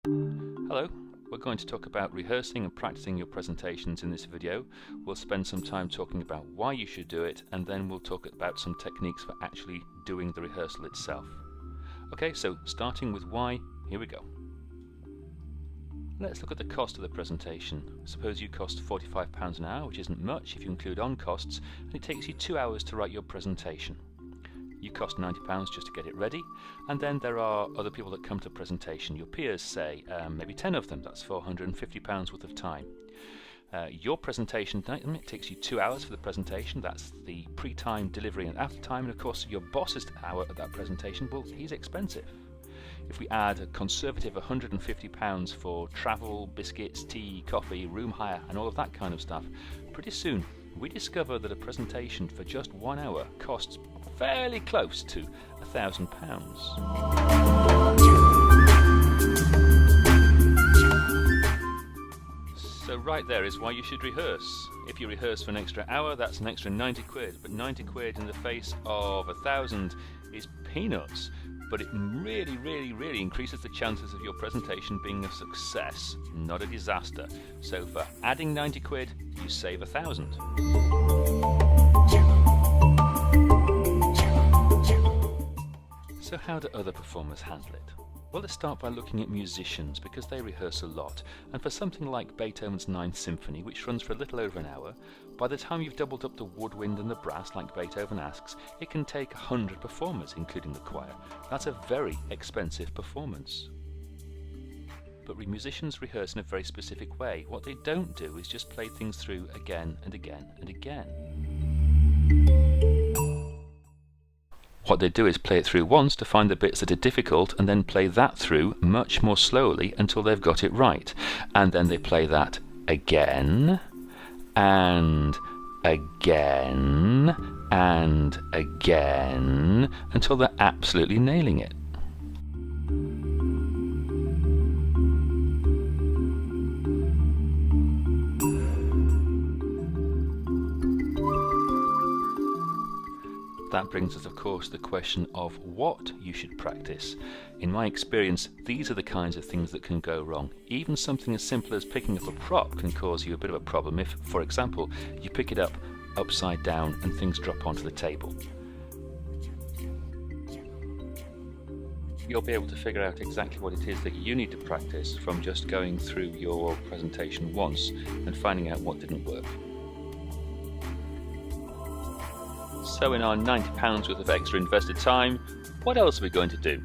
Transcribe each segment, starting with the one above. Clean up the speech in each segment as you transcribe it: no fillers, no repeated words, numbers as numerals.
Hello, we're going to talk about rehearsing and practicing your presentations in this video. We'll spend some time talking about why you should do it, and then we'll talk about some techniques for actually doing the rehearsal itself. Okay, so starting with why, here we go. Let's look at the cost of the presentation. Suppose you cost £45 an hour, which isn't much if you include on costs, and it takes you 2 hours to write your presentation. You cost £90 just to get it ready, and then there are other people that come to presentation. Your peers, say, maybe 10 of them, that's £450 worth of time. Your presentation it takes you 2 hours for the presentation, that's the pre-time, delivery and after time, and of course your boss's hour at that presentation, well, he's expensive. If we add a conservative £150 for travel, biscuits, tea, coffee, room hire and all of that kind of stuff, pretty soon we discover that a presentation for just 1 hour costs fairly close to £1,000. So right there is why you should rehearse. If you rehearse for an extra hour, that's an extra 90 quid, but 90 quid in the face of 1,000 is peanuts. But it really increases the chances of your presentation being a success, not a disaster. So for adding 90 quid, you save 1,000. So how do other performers handle it? Well, let's start by looking at musicians, because they rehearse a lot, and for something like Beethoven's Ninth Symphony, which runs for a little over an hour, by the time you've doubled up the woodwind and the brass like Beethoven asks, it can take 100 performers, including the choir. That's a very expensive performance. But musicians rehearse in a very specific way. What they don't do is just play things through again and again and again. What they do is play it through once to find the bits that are difficult, and then play that through much more slowly until they've got it right. And then they play that again, and again, and again, until they're absolutely nailing it. That brings us, of course, to the question of what you should practice. In my experience, these are the kinds of things that can go wrong. Even something as simple as picking up a prop can cause you a bit of a problem if, for example, you pick it up upside down and things drop onto the table. You'll be able to figure out exactly what it is that you need to practice from just going through your presentation once and finding out what didn't work. So in our £90 worth of extra invested time, what else are we going to do?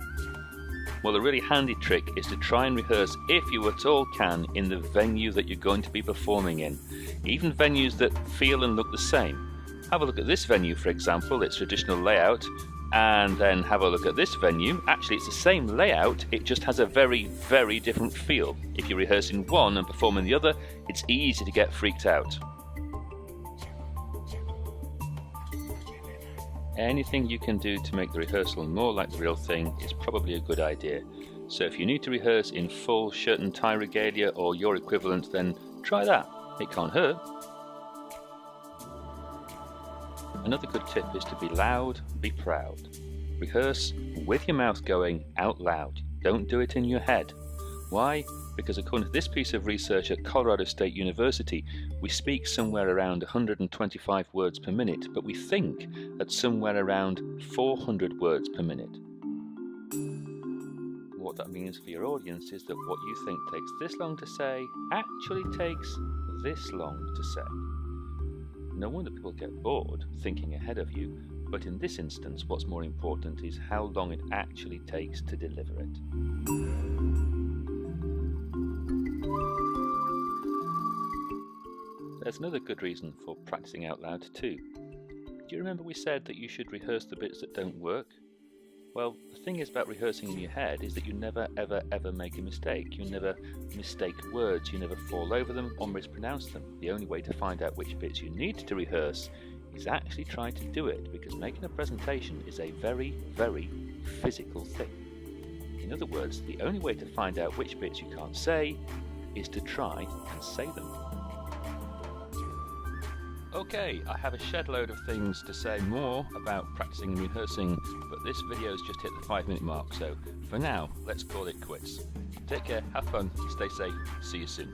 Well, a really handy trick is to try and rehearse, if you at all can, in the venue that you're going to be performing in. Even venues that feel and look the same. Have a look at this venue, for example, its traditional layout, and then have a look at this venue. Actually, it's the same layout, it just has a very different feel. If you rehearse in one and perform in the other, it's easy to get freaked out. Anything you can do to make the rehearsal more like the real thing is probably a good idea. So if you need to rehearse in full shirt and tie regalia or your equivalent, then try that. It can't hurt. Another good tip is to be loud, be proud. Rehearse with your mouth going out loud. Don't do it in your head. Why? Because according to this piece of research at Colorado State University, we speak somewhere around 125 words per minute, but we think at somewhere around 400 words per minute. What that means for your audience is that what you think takes this long to say actually takes this long to say. No wonder people get bored thinking ahead of you, but in this instance what's more important is how long it actually takes to deliver it. There's another good reason for practicing out loud too. Do you remember we said that you should rehearse the bits that don't work? Well, the thing is about rehearsing in your head is that you never ever make a mistake. You never mistake words, you never fall over them or mispronounce them. The only way to find out which bits you need to rehearse is actually try to do it, because making a presentation is a very physical thing. In other words, the only way to find out which bits you can't say is to try and say them. Okay, I have a shed load of things to say more about practicing and rehearsing, but this video's just hit the 5-minute mark, so for now, let's call it quits. Take care, have fun, stay safe, see you soon.